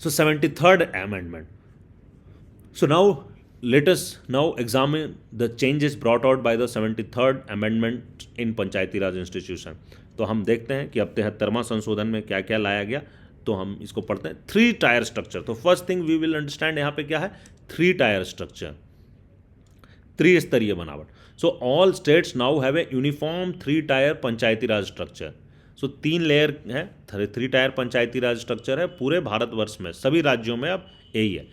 So 73rd amendment. So now let us now examine the changes brought out by the 73rd amendment in Panchayati Raj institution. तो हम देखते हैं कि अब 73वां संशोधन में क्या क्या लाया गया. तो हम इसको पढ़ते हैं. 3 टायर स्ट्रक्चर. तो first thing we will understand यहाँ पे क्या है. 3 टायर स्ट्रक्चर, त्रिस्तरीय बनावट. So all states now have a uniform 3 tier Panchayati Raj structure. So 3 layer है, 3 टायर पंचायती राज स्ट्रक्चर है पूरे भारतवर्ष में, सभी राज्यों में अब यही है.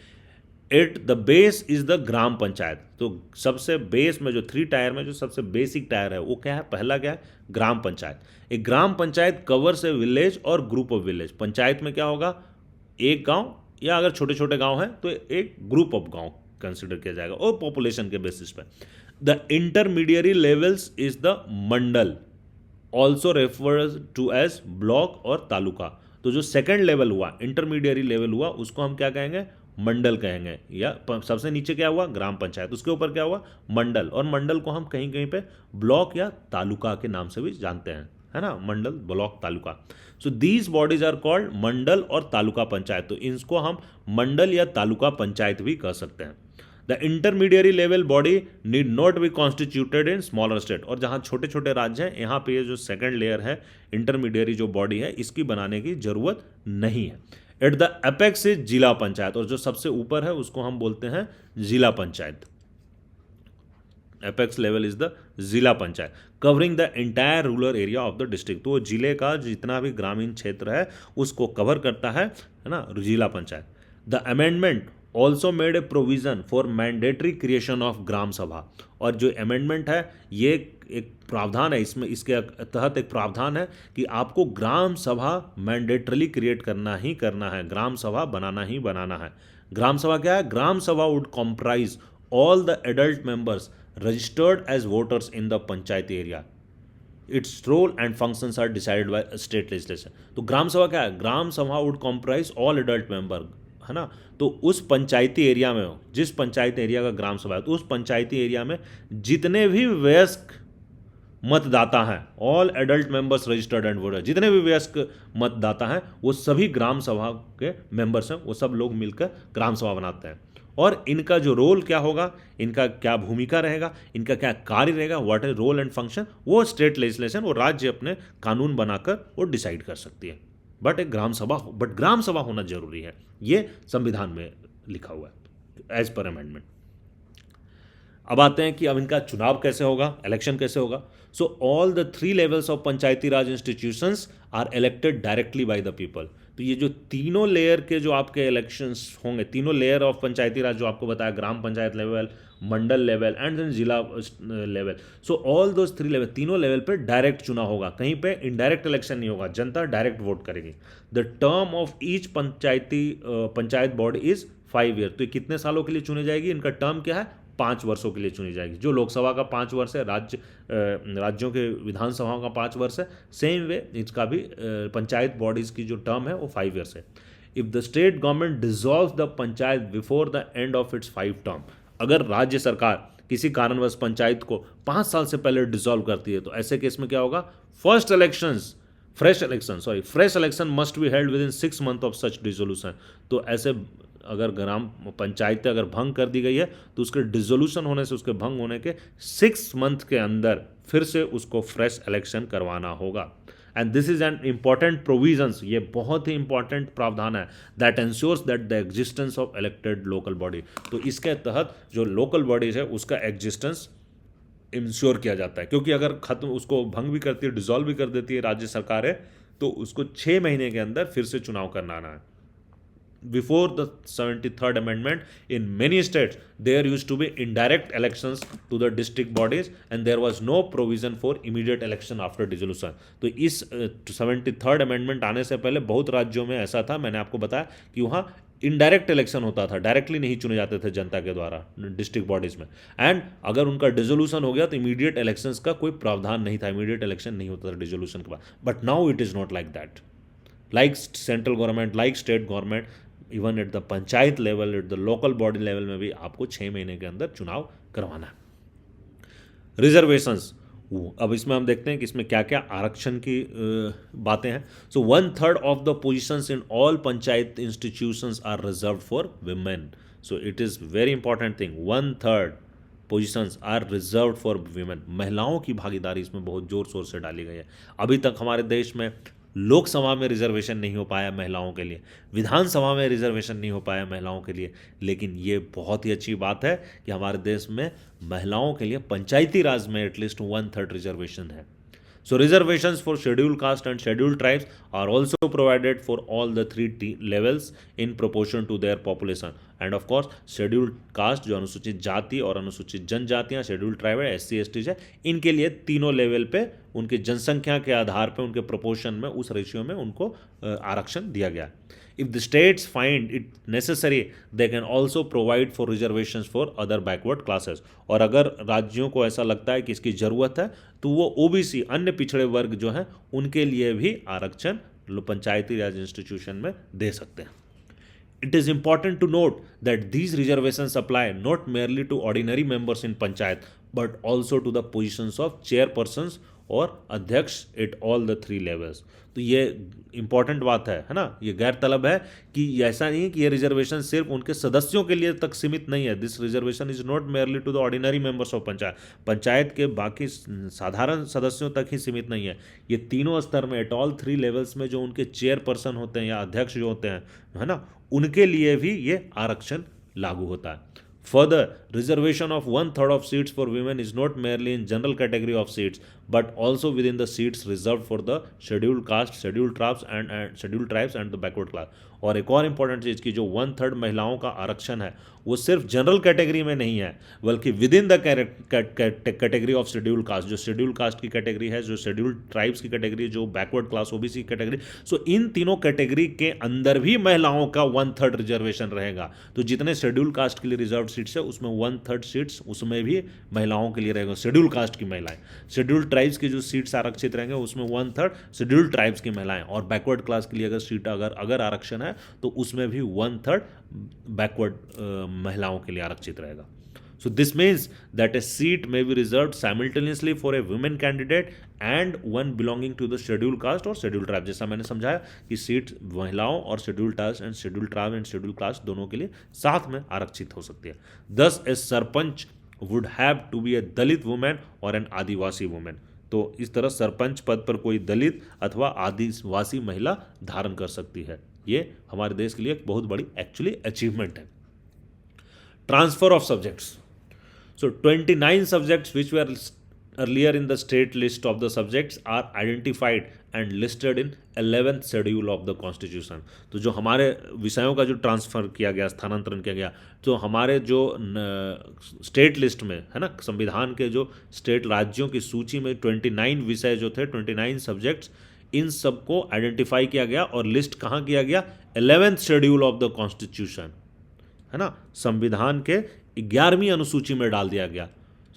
At the base is the gram panchayat. तो सबसे बेस में जो 3 टायर में जो सबसे बेसिक टायर है वो क्या है, पहला क्या है, ग्राम पंचायत. एक ग्राम पंचायत कवर्स ए विलेज और ग्रुप ऑफ विलेज. पंचायत में क्या होगा, एक गांव या अगर छोटे छोटे गांव हैं तो एक ग्रुप ऑफ गांव कंसिडर किया जाएगा और पॉपुलेशन के बेसिस पे. The intermediary levels is the mandal, also refers to as block और तालुका. तो जो सेकंड लेवल हुआ, इंटरमीडिएरी लेवल हुआ, उसको हम क्या कहेंगे, मंडल कहेंगे. या सबसे नीचे क्या हुआ, ग्राम पंचायत, उसके ऊपर क्या हुआ, मंडल. और मंडल को हम कहीं कहीं पे ब्लॉक या तालुका के नाम से भी जानते हैं, है ना, mandal, block, taluka. So these bodies are called mandal और तालुका पंचायत. तो इनको हम मंडल या तालुका पंचायत भी कह सकते हैं. The intermediary level body need not be constituted in smaller state. और जहाँ छोटे छोटे राज्य हैं, यहाँ पे ये जो सेकंड लेयर है, इंटरमीडिएरी जो बॉडी है, इसकी बनाने की जरूरत नहीं है. एट द एपेक्स इज जिला पंचायत. और जो सबसे ऊपर है उसको हम बोलते हैं zila panchayat. Apex level is the zila panchayat, covering the entire rural area of the district. तो वो जिले का जितना भी ग्रामीण क्षेत्र है उसको कवर करता है ना, zila panchayat. The amendment also made a provision for mandatory creation of gram sabha. और जो अमेंडमेंट है ये एक प्रावधान है, इसमें इसके तहत एक प्रावधान है कि आपको ग्राम सभा मैंडेटरली क्रिएट करना ही करना है, ग्राम सभा बनाना ही बनाना है. ग्राम सभा क्या है, Gram Sabha would comprise all the adult members registered as voters in the panchayat area. Its role and functions are decided by state legislation. तो ग्राम सभा क्या है, Gram Sabha would comprise all adult member, है ना. तो उस पंचायती एरिया में, जिस पंचायती एरिया का ग्राम सभा है, तो उस पंचायती एरिया में जितने भी वयस्क मतदाता हैं, all adult members registered and voter, जितने भी वयस्क मतदाता हैं वो सभी ग्राम सभा के मेंबर्स हैं, वो सब लोग मिलकर ग्राम सभा बनाते हैं. और इनका जो रोल क्या होगा, इनका क्या भूमिका रहेगा, इनका क्या कार्य रहेगा, what is role and function, वो स्टेट लेजिस्लेशन, वो राज्य अपने कानून बनाकर वो डिसाइड कर सकती है. बट ग्राम सभा होना जरूरी है, ये संविधान में लिखा हुआ है एज पर अमेंडमेंट. अब आते हैं कि अब इनका चुनाव कैसे होगा, इलेक्शन कैसे होगा. So all the 3 levels of Panchayati Raj institutions are elected directly by the people. तो ये जो तीनों लेयर के जो आपके इलेक्शंस होंगे, तीनों लेयर ऑफ पंचायती राज जो आपको बताया, gram panchayat level, mandal level and then zila level. So all those 3 level, तीनों लेवल पे डायरेक्ट चुनाव होगा, कहीं पे इनडायरेक्ट इलेक्शन नहीं होगा, जनता डायरेक्ट वोट करेगी. The term of each panchayat body is 5 year. तो ये कितने सालों के लिए चुनी जाएगी, इनका टर्म क्या है, 5 वर्षों के लिए चुनी जाएगी. जो लोकसभा का 5 वर्ष है, राज्यों के विधानसभाओं का 5 वर्ष है, सेम वे इसका भी पंचायत बॉडीज की जो टर्म है वो 5 ईयर्स है. If the state government dissolve the panchayat before the end of its 5 term, अगर राज्य सरकार किसी कारणवश पंचायत को 5 साल से पहले डिसॉल्व करती है, तो ऐसे केस में क्या होगा, fresh election must be held with in 6 month of such dissolution. तो ऐसे अगर ग्राम पंचायतें अगर भंग कर दी गई है तो उसके डिसोल्यूशन होने से, उसके भंग होने के 6 मंथ के अंदर फिर से उसको फ्रेश इलेक्शन करवाना होगा. And this is an important provisions, ये बहुत ही इंपॉर्टेंट प्रावधान है, that ensures that the existence of elected local body. तो इसके तहत जो लोकल बॉडीज है उसका एग्जिस्टेंस इंश्योर किया जाता है, क्योंकि अगर खत्म, उसको भंग भी करती है, डिसॉल्व भी कर देती है राज्य सरकार है, तो उसको 6 महीने के अंदर फिर से चुनाव करना है. Before the 73rd amendment, in many states there used to be indirect elections to the district bodies and there was no provision for immediate election after dissolution. तो इस 73rd amendment आने से पहले बहुत राज्यों में ऐसा था, मैंने आपको बताया कि वहाँ इनडायरेक्ट इलेक्शन होता था, डायरेक्टली नहीं चुने जाते थे जनता के द्वारा डिस्ट्रिक्ट बॉडीज में. एंड अगर उनका डिसोल्यूशन हो गया तो इमीडिएट इलेक्शंस का कोई प्रावधान नहीं था, इमीडिएट इलेक्शन नहीं होता था डिसोल्यूशन के बाद. But now it is not like that. Like central government, like state government, even at the panchayat level, eight the local body level में भी आपको 6 महीने के अंदर चुनाव करवाना है. रिजर्वेशंस, अब इसमें हम देखते हैं कि इसमें क्या क्या आरक्षण की बातें हैं। So 1/3 of the positions in all panchayat institutions are reserve for women. So it is very important thing, 1/3 positions are reserve for women. महिलाओं की भागीदारी इसमें बहुत जोर शोर से डाली गई है। अभी तक हमारे देश में लोकसभा में रिजर्वेशन नहीं हो पाया महिलाओं के लिए, विधानसभा में रिजर्वेशन नहीं हो पाया महिलाओं के लिए, लेकिन ये बहुत ही अच्छी बात है कि हमारे देश में महिलाओं के लिए पंचायती राज में एटलीस्ट 1/3 रिजर्वेशन है। So reservations for scheduled caste and scheduled tribes are also provided for all the three levels in proportion to their population. And of course scheduled caste जो अनुसूचित जाति और अनुसूचित जनजातियाँ, scheduled tribe है, SC ST है, इनके लिए तीनों लेवल पे उनकी जनसंख्या के आधार पे उनके प्रोपोर्शन में उस रेशियो में उनको आरक्षण दिया गया। If the states find it necessary, they can also provide for reservations for other backward classes. और अगर राज्यों को ऐसा लगता है कि इसकी ज़रूरत है तो वो ओबीसी अन्य पिछड़े वर्ग जो हैं उनके लिए भी आरक्षण पंचायती राज इंस्टीट्यूशन में दे सकते हैं। It is important to note that these reservations apply not merely to ordinary members in panchayat but also to the positions of chairpersons और अध्यक्ष एट ऑल द 3 लेवल्स। तो ये इंपॉर्टेंट बात है ना, ये गैर तलब है कि ऐसा नहीं कि ये रिजर्वेशन सिर्फ उनके सदस्यों के लिए तक सीमित नहीं है। This reservation is not merely to the ordinary members of panchayat, panchayat के बाकी साधारण सदस्यों तक ही सीमित नहीं है। ये तीनों स्तर में एट ऑल 3 लेवल्स में जो उनके चेयरपर्सन होते हैं या अध्यक्ष जो होते हैं, है ना, उनके लिए भी ये आरक्षण लागू होता है। Further, reservation of 1/3 of seats for women is not merely in general category of seats, but also within the seats reserved for the scheduled caste, scheduled tribes and the backward class. और एक और important चीज़ की जो 1/3 महिलाओं का आरक्षण है वो सिर्फ जनरल कैटेगरी में नहीं है बल्कि with in the category of schedule caste, जो शेड्यूल कास्ट की कैटेगरी है, जो शेड्यूल्ड ट्राइब्स की कैटेगरी, जो बैकवर्ड क्लास ओबीसी की कैटेगरी, सो इन तीनों कैटेगरी के अंदर भी महिलाओं का 1/3 रिजर्वेशन रहेगा। तो जितने शेड्यूल कास्ट के लिए रिजर्व सीट्स है उसमें 1/3 सीट्स उसमें भी महिलाओं के लिए रहेगा, शेड्यूल कास्ट की महिलाएं। शेड्यूल ट्राइब्स की जो सीट्स आरक्षित रहेंगे उसमें 1/3 शेड्यूल ट्राइब्स की महिलाएं, और बैकवर्ड क्लास के लिए अगर सीट अगर आरक्षण है तो उसमें भी 1/3 बैकवर्ड महिलाओं के लिए आरक्षित रहेगा। So this means that a seat may be reserved simultaneously for a women candidate and one belonging to the scheduled caste और scheduled tribe। जैसा मैंने समझाया कि सीट महिलाओं और scheduled caste and scheduled tribe and scheduled caste दोनों के लिए साथ में आरक्षित हो सकती है। Thus a sarpanch would have to be a Dalit woman और an आदिवासी woman। तो इस तरह सरपंच पद पर कोई दलित अथवा आदिवासी महिला धारण कर सकती है। ये हमारे देश के लिए एक बहुत बड़ी एक्चुअली अचीवमेंट है। Transfer of subjects. So 29 subjects which were earlier in the state list of the subjects are identified and listed in 11th schedule of the constitution। तो जो हमारे विषयों का जो ट्रांसफ़र किया गया, स्थानांतरण किया गया, तो हमारे जो स्टेट लिस्ट में है ना, संविधान के जो स्टेट राज्यों की सूची में 29 विषय जो थे, 29 सब्जेक्ट्स, इन सबको आइडेंटिफाई किया गया और लिस्ट कहाँ किया गया? 11th schedule of the constitution, है ना, संविधान के 11वीं अनुसूची में डाल दिया गया।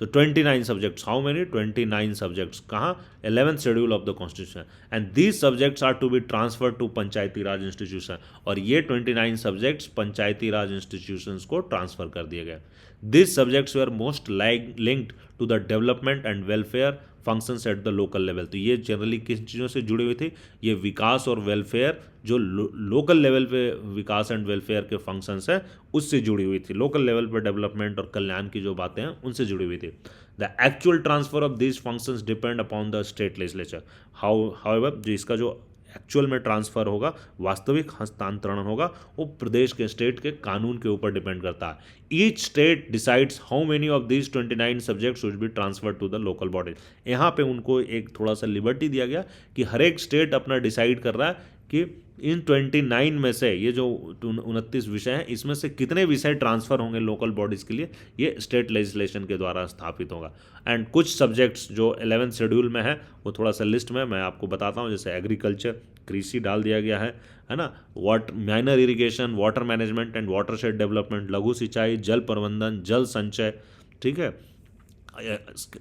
So 29 subjects, how many? 29 subjects, कहाँ? 11th schedule of the constitution, and these subjects are to be transfer to Panchayati Raj institution. और ये 29 सब्जेक्ट्स पंचायती राज इंस्टीट्यूशंस को ट्रांसफर कर दिए गए। This subjects were most linked to the development and welfare functions at the local level. तो ये generally किस चीज़ों से जुड़ी हुई थी? ये विकास और वेलफेयर, जो लोकल लेवल पे विकास एंड वेलफेयर के फंक्शंस हैं उससे जुड़ी हुई थी। लोकल लेवल पे डेवलपमेंट और कल्याण की जो बातें हैं उनसे जुड़ी हुई थी। The actual transfer of these functions depend upon the state legislature. However जो इसका जो एक्चुअल में ट्रांसफ़र होगा, वास्तविक हस्तांतरण होगा, वो प्रदेश के स्टेट के कानून के ऊपर डिपेंड करता है। Each state decides how many of these 29 subjects should be transfer to the local bodies. यहाँ पे उनको एक थोड़ा सा लिबर्टी दिया गया कि हर एक स्टेट अपना डिसाइड कर रहा है कि इन 29 में से ये जो 29 विषय हैं इसमें से कितने विषय ट्रांसफ़र होंगे लोकल बॉडीज़ के लिए, ये स्टेट लेजिस्लेशन के द्वारा स्थापित होगा। एंड कुछ सब्जेक्ट्स जो 11th शेड्यूल में है वो थोड़ा सा लिस्ट में मैं आपको बताता हूँ, जैसे एग्रीकल्चर, कृषि डाल दिया गया है ना, minor irrigation, water management and watershed development, लघु सिंचाई, जल प्रबंधन, जल संचय, ठीक है,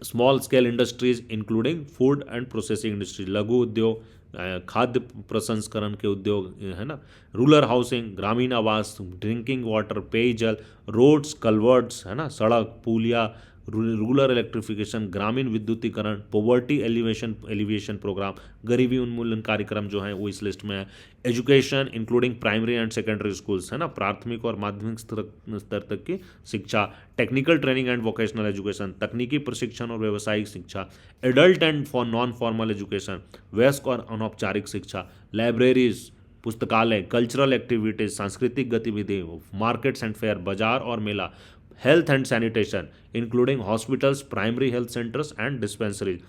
small scale industries including food and processing industry, लघु उद्योग, खाद्य प्रसंस्करण के उद्योग, है ना, rural housing, Gramin Awas, drinking water, पेयजल, रोड्स, कलवर्ट्स, है ना, सड़क, पुलिया, रूरल इलेक्ट्रिफिकेशन, ग्रामीण विद्युतीकरण, पॉवर्टी एलिवेशन प्रोग्राम, गरीबी उन्मूलन कार्यक्रम जो है वो इस लिस्ट में है। Education including primary and secondary schools, है ना, प्राथमिक और माध्यमिक स्तर तक की शिक्षा, technical training and vocational education, तकनीकी प्रशिक्षण और व्यावसायिक शिक्षा, adult and for non formal education, वयस्क और अनौपचारिक शिक्षा, लाइब्रेरीज, पुस्तकालय, कल्चरल एक्टिविटीज, सांस्कृतिक गतिविधि, मार्केट्स एंड फेयर, बाजार और मेला, health and sanitation including hospitals, primary health centres and dispensaries.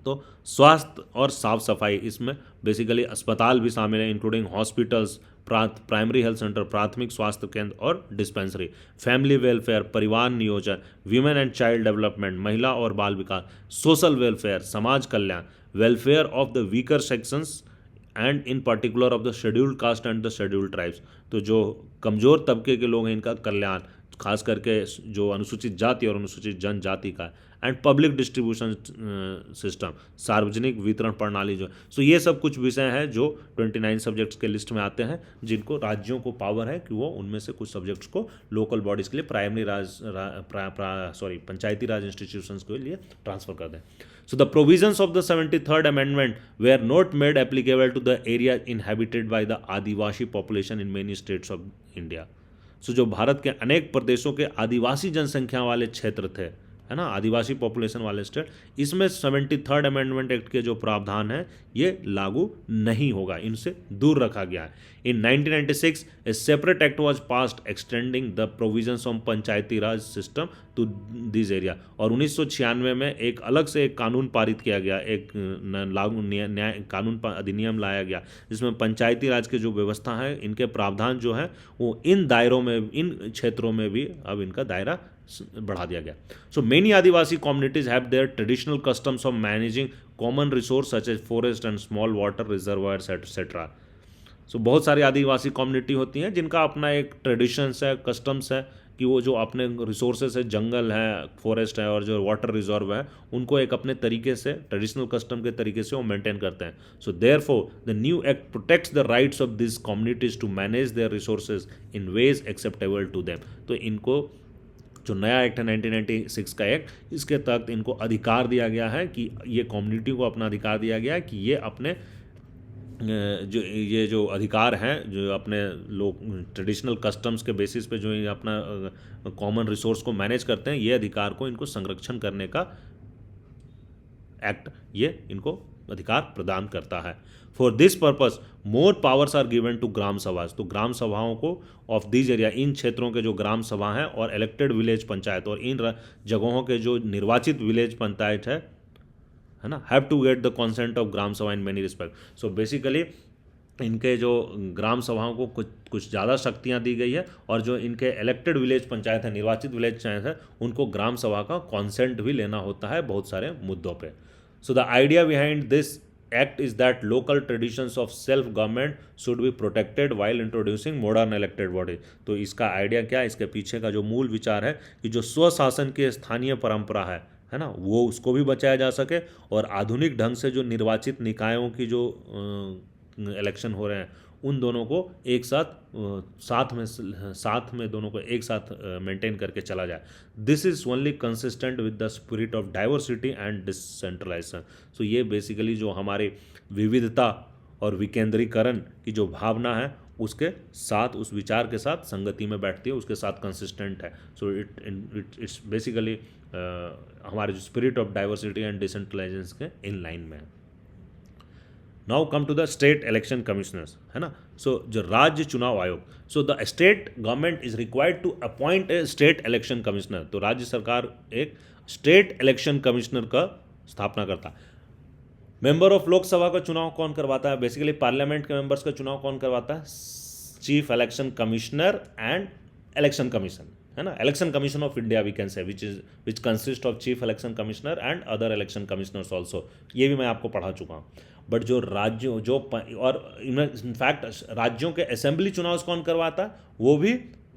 तो स्वास्थ्य और साफ सफाई, इसमें बेसिकली अस्पताल भी शामिल है including hospitals, primary health centre, प्राथमिक स्वास्थ्य केंद्र और डिस्पेंसरी, फैमिली वेलफेयर, परिवार नियोजन, वीमेन एंड चाइल्ड डेवलपमेंट, महिला और बाल विकास, सोशल वेलफेयर, समाज कल्याण, welfare of the weaker sections and in particular of the scheduled caste and the scheduled tribes. तो जो कमज़ोर तबके के लोग हैं इनका कल्याण, खास करके जो अनुसूचित जाति और अनुसूचित जनजाति का, एंड पब्लिक डिस्ट्रीब्यूशन सिस्टम, सार्वजनिक वितरण प्रणाली जो। सो ये सब कुछ विषय हैं जो 29 सब्जेक्ट्स के लिस्ट में आते हैं, जिनको राज्यों को पावर है कि वो उनमें से कुछ सब्जेक्ट्स को लोकल बॉडीज़ के लिए, प्राइमरी पंचायती राज इंस्टीट्यूशंस के लिए ट्रांसफर कर दें। So the provisions of the 73rd Amendment were not made applicable to the area inhabited by the Adivasi population in many states of India. So जो भारत के अनेक प्रदेशों के आदिवासी जनसंख्या वाले क्षेत्र थे, है ना, आदिवासी पॉपुलेशन वाले स्टेट, इसमें 73rd अमेंडमेंट एक्ट के जो प्रावधान है ये लागू नहीं होगा, इनसे दूर रखा गया है। In 1996 a separate act was passed extending the provisions of Panchayati Raj system to this area, और 1996 में एक अलग से एक कानून पारित किया गया, एक लागू न्याय कानून अधिनियम लाया गया जिसमें पंचायती राज के जो व्यवस्था है, इनके प्रावधान जो है वो इन दायरों में, इन क्षेत्रों में भी अब इनका दायरा बढ़ा दिया गया। So many adivasi communities have their traditional customs of managing common resource such as forest and small water reservoirs etcetera. सो बहुत सारी आदिवासी कम्युनिटी होती हैं जिनका अपना एक ट्रेडिशंस है, कस्टम्स है कि वो जो अपने रिसोर्सेस है, जंगल है, फॉरेस्ट है और जो वाटर रिजर्व है, उनको एक अपने तरीके से, ट्रेडिशनल कस्टम के तरीके से वो मेंटेन करते हैं। So therefore the new act protects the rights of this communities to manage their resources in ways acceptable to them. तो इनको जो नया एक्ट है 1996 का एक्ट, इसके तहत इनको अधिकार दिया गया है कि ये कम्युनिटी को अपना अधिकार दिया गया है कि ये अपने जो अधिकार हैं, जो अपने लोग ट्रेडिशनल कस्टम्स के बेसिस पे जो ये अपना कॉमन रिसोर्स को मैनेज करते हैं, ये अधिकार को इनको संरक्षण करने का एक्ट ये इनको अधिकार प्रदान करता है। For this purpose more powers are given to gram sabhas. तो ग्राम सभाओं को ऑफ दिस एरिया, इन क्षेत्रों के जो ग्राम सभा हैं और इलेक्टेड विलेज पंचायत, और इन जगहों के जो निर्वाचित विलेज पंचायत है ना, have to get the consent of gram sabha in many respect. So basically इनके जो ग्राम सभाओं को कुछ ज़्यादा शक्तियाँ दी गई है, और जो इनके इलेक्टेड विलेज पंचायत है, निर्वाचित विलेज पंचायत है, उनको ग्राम सभा का कॉन्सेंट भी लेना होता है बहुत सारे मुद्दों पे। So the idea behind this act is that local traditions of self government should be protected while introducing modern elected body। तो इसका आइडिया क्या है, इसके पीछे का जो मूल विचार है कि जो स्वशासन की स्थानीय परंपरा है ना, वो उसको भी बचाया जा सके, और आधुनिक ढंग से जो निर्वाचित निकायों की जो इलेक्शन हो रहे हैं, उन दोनों को एक साथ में दोनों को एक साथ मेंटेन करके चला जाए। This is only consistent with the spirit of diversity and decentralisation. So ये बेसिकली जो हमारी विविधता और विकेंद्रीकरण की जो भावना है, उसके साथ, उस विचार के साथ संगति में बैठती है, उसके साथ कंसिस्टेंट है। सो इट्स बेसिकली हमारे जो spirit of diversity and decentralisation के इन लाइन में है। Now come to the state election commissioners, है ना। सो जो राज्य चुनाव आयोग, so the state government is required to appoint a state election commissioner. तो राज्य सरकार एक स्टेट इलेक्शन कमिश्नर का स्थापना करता है। मेंबर ऑफ लोकसभा का चुनाव कौन करवाता है, बेसिकली पार्लियामेंट के मेंबर्स का चुनाव कौन करवाता है, chief election commissioner and election commission, है ना। Election commission of India we can say, which consist of chief election commissioner and other election commissioners also. ये भी मैं आपको पढ़ा चुका हूँ। बट जो राज्यों जो और इनफैक्ट राज्यों के असेंबली चुनाव कौन करवाता है, वो भी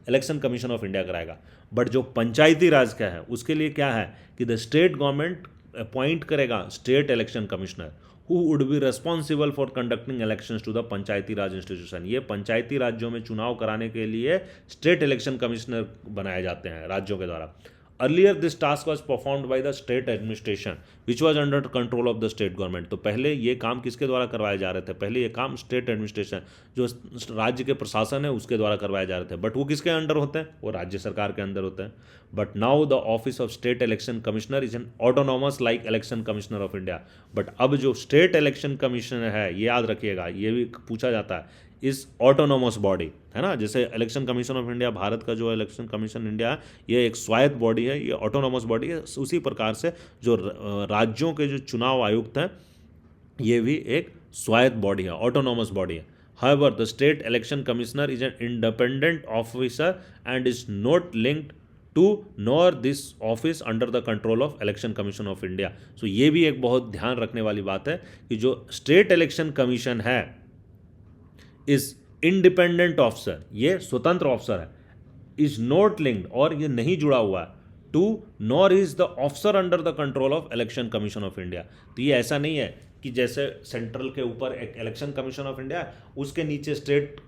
इलेक्शन कमीशन ऑफ इंडिया कराएगा। बट जो पंचायती राज का है, उसके लिए क्या है कि द स्टेट गवर्नमेंट अपॉइंट करेगा state election commissioner who would be responsible for conducting elections to the Panchayati Raj institution. ये पंचायती राज्यों में चुनाव कराने के लिए स्टेट इलेक्शन कमिश्नर बनाए जाते हैं राज्यों के द्वारा। Earlier this task was performed by the state administration which was under control of the state government. तो पहले ये काम किसके द्वारा करवाए जा रहे थे? पहले ये काम स्टेट एडमिनिस्ट्रेशन, जो राज्य के प्रशासन है उसके द्वारा करवाए जा रहे थे, बट वो किसके अंडर होते हैं? वो राज्य सरकार के अंदर होते हैं। But now the office of state election commissioner is an autonomous like election commissioner of India. But अब जो स्टेट इलेक्शन कमिश्नर है, ये याद रखिएगा, ये भी पूछा जाता है, इस ऑटोनोमस बॉडी है ना, जैसे election commission of India, Bharat का जो इलेक्शन कमीशन इंडिया है, ये एक स्वायत्त बॉडी है, ये ऑटोनोमस बॉडी है। उसी प्रकार से जो राज्यों के जो चुनाव आयुक्त हैं, ये भी एक स्वायत्त बॉडी है, ऑटोनोमस बॉडी है। However, the state election commissioner is an independent officer and is not linked to nor this office under the control of election commission of India। So ये भी एक बहुत ध्यान रखने वाली बात है कि जो स्टेट इलेक्शन कमीशन है इज इंडिपेंडेंट ऑफिसर, ये स्वतंत्र ऑफिसर है, इज नॉट लिंक्ड, और ये नहीं जुड़ा हुआ है, to nor is the officer under the control of election commission of India. तो ये ऐसा नहीं है कि जैसे सेंट्रल के ऊपर एक इलेक्शन कमीशन ऑफ इंडिया है, उसके नीचे स्टेट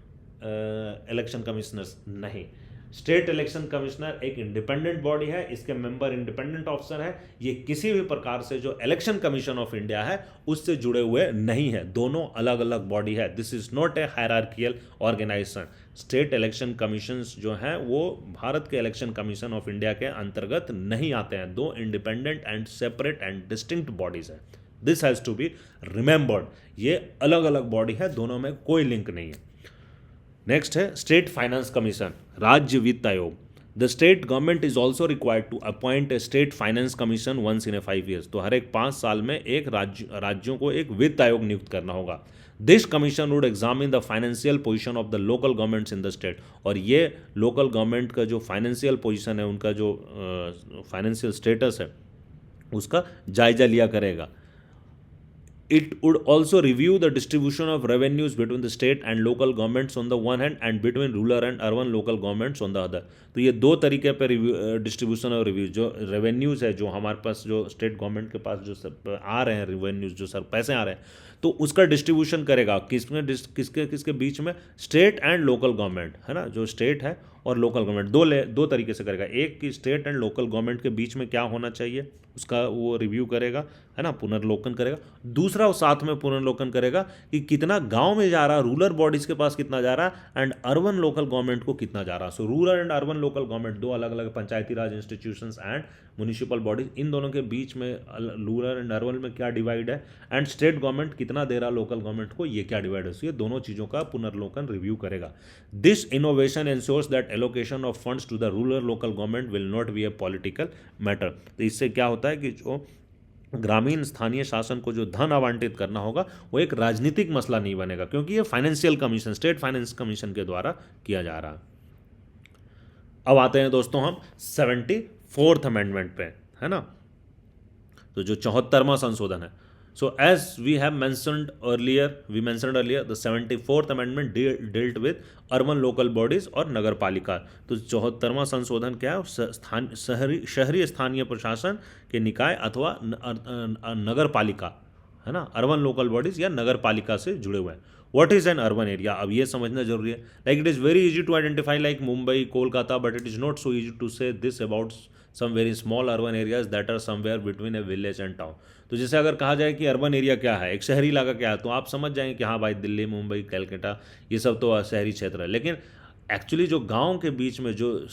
इलेक्शन कमिश्नर्स, नहीं। स्टेट इलेक्शन कमिश्नर एक इंडिपेंडेंट बॉडी है, इसके मेंबर इंडिपेंडेंट ऑफिसर है, ये किसी भी प्रकार से जो इलेक्शन कमीशन ऑफ इंडिया है उससे जुड़े हुए नहीं है, दोनों अलग अलग बॉडी है। This is not a hierarchical organisation. State election commissions जो हैं वो भारत के इलेक्शन कमीशन ऑफ इंडिया के अंतर्गत नहीं आते हैं, दो independent and separate and distinct bodies है। This has to be remembered, ये अलग अलग बॉडी है, दोनों में कोई लिंक नहीं है। नेक्स्ट है स्टेट फाइनेंस कमीशन, राज्य वित्त आयोग। The state government is also required to appoint a state finance commission once in a 5 years. तो हर एक 5 साल में एक राज्यों को एक वित्त आयोग नियुक्त करना होगा। This commission would examine the financial position of the local governments in the state. और ये लोकल गवर्नमेंट का जो फाइनेंशियल पोजीशन है, उनका जो फाइनेंशियल स्टेटस है, उसका जायजा लिया करेगा। It would also review the distribution of revenues between the state and local governments on the one hand and between rural and urban local governments on the other। तो ये दो तरीके पर डिस्ट्रीब्यूशन और रिव्यू, जो रेवेन्यूज़ है, जो हमारे पास जो स्टेट गवर्नमेंट के पास जो सब आ रहे हैं रेवेन्यूज़, जो सर पैसे आ रहे हैं, तो उसका डिस्ट्रीब्यूशन करेगा किसमें, किसके किसके बीच में? स्टेट एंड लोकल गवर्नमेंट, है ना, जो स्टेट है और लोकल गवर्नमेंट, दो तरीके से करेगा। एक कि स्टेट एंड लोकल गवर्नमेंट के बीच में क्या होना चाहिए, उसका वो रिव्यू करेगा, है ना, पुनर्लोकन करेगा। दूसरा वो साथ में पुनर्लोकन करेगा कि कितना गांव में जा रहा है, रूरल बॉडीज़ के पास कितना जा रहा है, एंड अर्बन लोकल गवर्नमेंट को कितना जा रहा है। सो rural and urban local government, दो अलग अलग पंचायती Raj institutions and municipal bodies, इन दोनों के बीच में रूरल एंड अर्बन में क्या डिवाइड है, एंड स्टेट गवर्नमेंट कितना दे रहा लोकल गवर्नमेंट को, ये क्या डिवाइड है। ये दोनों चीज़ों का पुनर्लोकन रिव्यू करेगा। This innovation ensures that allocation of funds to the rural local government will not be a political matter. तो इससे क्या होता है कि जो ग्रामीण स्थानीय शासन को जो धन आवंटित करना होगा वो एक राजनीतिक मसला नहीं बनेगा, क्योंकि ये financial commission, state finance commission के द्वारा किया जा रहा है। अब आते हैं दोस्तों हम 74th अमेंडमेंट पे, है ना। तो जो 74वां संशोधन है, so as we have mentioned earlier the 74th amendment dealt with urban local bodies और नगर पालिका। तो 74वां संशोधन क्या है? शहरी स्थानीय प्रशासन के निकाय अथवा नगर पालिका, है ना, अर्बन लोकल बॉडीज या नगर पालिका से जुड़े हुए हैं। What is an urban area? अब ये समझना जरूरी है। Like it is very easy to identify like Mumbai, Kolkata, but it is not so easy to say this about some very small urban areas that are somewhere between a village and town. तो जैसे अगर कहा जाए कि urban area क्या है, एक शहरी इलाका क्या है, तो आप समझ जाएंगे कि हाँ भाई दिल्ली, मुंबई, कलकत्ता, ये सब तो शहरी क्षेत्र है। लेकिन एक्चुअली जो गांव के बीच में जो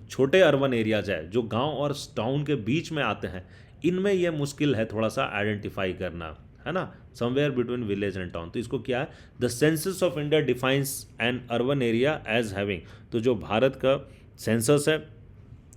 छोटे अर्बन एरियाज है, जो गांव और टाउन के बीच में आते हैं, इनमें यह मुश्किल है थोड़ा सा आइडेंटिफाई करना, है ना, somewhere between village and town. तो इसको क्या है? The census of India defines an urban area as having. तो जो भारत का सेंसस है,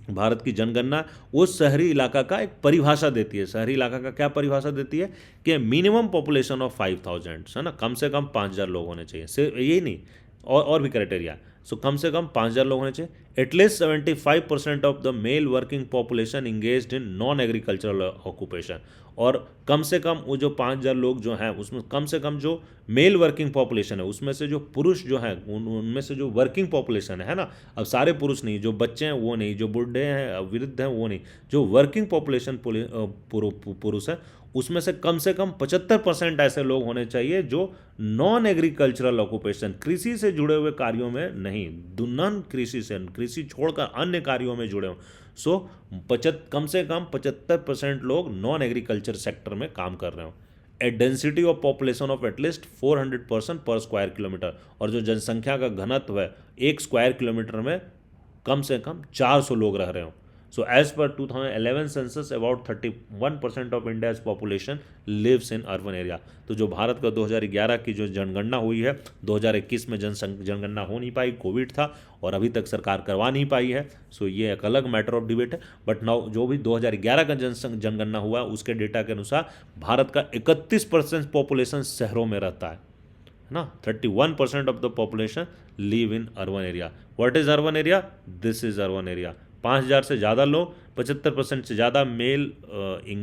भारत की जनगणना, वो शहरी इलाका का एक परिभाषा देती है। शहरी इलाका का क्या परिभाषा देती है? कि मिनिमम पॉपुलेशन ऑफ 5000, है ना, कम से कम 5000 लोग होने चाहिए। सिर्फ यही नहीं, और भी क्राइटेरिया। सो कम से कम 5000 लोग होने चाहिए। At least 75% of the mail working population engaged in non agricultural occupation. और कम से कम वो जो 5000 लोग जो हैं, उसमें कम से कम जो मेल वर्किंग पॉपुलेशन है, उसमें से जो पुरुष जो हैं, उनमें से जो वर्किंग पॉपुलेशन है ना, अब सारे पुरुष नहीं, जो बच्चे हैं वो नहीं, जो बूढ़े हैं, वृद्ध हैं वो नहीं, जो वर्किंग पॉपुलेशन पुरुष है, उसमें से कम 75% ऐसे लोग होने चाहिए जो नॉन एग्रीकल्चरल ऑक्यूपेशन, कृषि से जुड़े हुए कार्यों में नहीं, नॉन कृषि से, कृषि छोड़कर अन्य कार्यों में जुड़े हों, सो कम से कम 75% लोग नॉन एग्रीकल्चर सेक्टर में काम कर रहे हो। A density of population of at least 400 person per square kilometre, और जो जनसंख्या का घनत्व है 1 स्क्वायर किलोमीटर में कम से कम 400 लोग रह रहे हो। सो as per 2011 census about 31% of India's population lives in urban area. तो जो भारत का 2011 की जो जनगणना हुई है, 2021 में जनगणना हो नहीं पाई, कोविड था और अभी तक सरकार करवा नहीं पाई है। सो ये एक अलग मैटर ऑफ डिबेट है। बट नाउ जो भी 2011 का जनगणना हुआ उसके डेटा के अनुसार भारत का 31% पॉपुलेशन शहरों में रहता है ना। 31% of the population live in urban area. What is urban area? This is urban area. 5,000 से ज़्यादा लोग, 75% से ज़्यादा मेल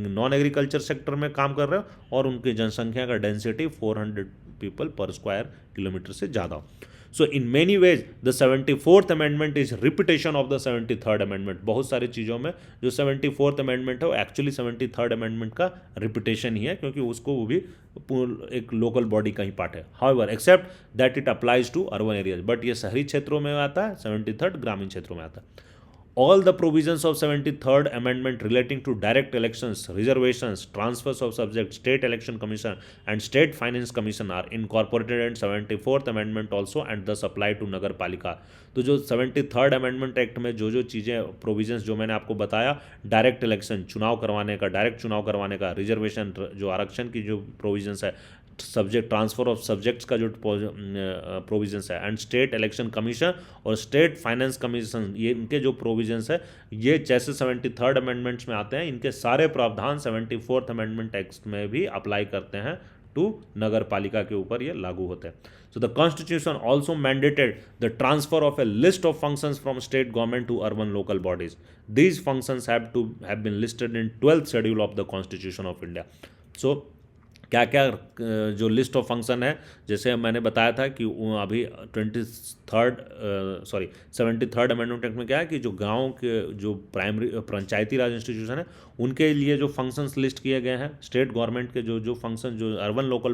नॉन एग्रीकल्चर सेक्टर में काम कर रहे हो और उनकी जनसंख्या का density 400 people per square kilometre से ज़्यादा हो। So in many ways the 74th amendment is repetition of the 73rd amendment. बहुत सारी चीज़ों में जो 74th अमेंडमेंट है वो एक्चुअली 73rd अमेंडमेंट का रिपीटेशन ही है, क्योंकि उसको वो भी एक लोकल बॉडी का ही पार्ट है। However except that it applies to urban areas, but ये शहरी क्षेत्रों में आता है, 73rd ग्रामीण क्षेत्रों में आता है। All the provisions of 73rd Amendment relating to direct elections, reservations, transfers of subjects, State Election Commission and State Finance Commission are incorporated in 74th Amendment also and thus apply to नगर पालिका। तो जो 73rd Amendment Act में जो जो चीज़ें provisions जो मैंने आपको बताया, डायरेक्ट इलेक्शन चुनाव करवाने का, डायरेक्ट चुनाव करवाने का, रिजर्वेशन जो आरक्षण की जो प्रोविजंस है, सब्जेक्ट ट्रांसफर ऑफ सब्जेक्ट्स का जो प्रोविजंस है, एंड स्टेट इलेक्शन कमीशन और स्टेट फाइनेंस कमीशन, ये इनके जो प्रोविजंस है ये जैसे 73rd अमेंडमेंट्स में आते हैं, इनके सारे प्रावधान 74th अमेंडमेंट एक्ट में भी अप्लाई करते हैं टू नगर पालिका के ऊपर ये लागू होते हैं। So the constitution also mandated the transfer of a list of functions from state government to urban local bodies. These functions have been listed in 12th schedule of the constitution of India. So क्या क्या जो list of function है, जैसे मैंने बताया था कि अभी 73rd अमेंडमेंट एक्ट में क्या है कि जो गांव के जो प्राइमरी पंचायती राज इंस्टीट्यूशन है उनके लिए जो फंक्शंस लिस्ट किए गए हैं, स्टेट गवर्नमेंट के जो जो फंक्शन जो urban local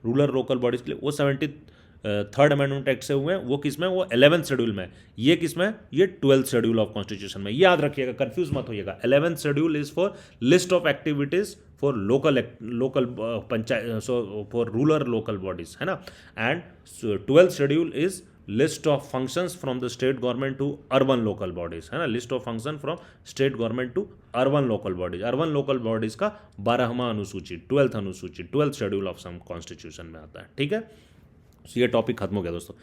rural local bodies के लिए, वो 73rd अमेंडमेंट एक्ट से हुए हैं। वो किस में? वो 11th शेड्यूल में। ये किस में? ये 12th शेड्यूल ऑफ कॉन्स्टिट्यूशन में। याद रखिएगा, कंफ्यूज मत होइएगा। 11th schedule is for list of activities for local panchayat, so for rural local bodies, है ना। And 12th schedule is list of functions from the state government to urban local bodies, है ना। List of function from state government to urban local bodies. Urban local bodies का 12वां अनुसूची, 12th अनुसूची, 12th schedule of some constitution में आता है। ठीक है, तो ये टॉपिक खत्म हो गया दोस्तों।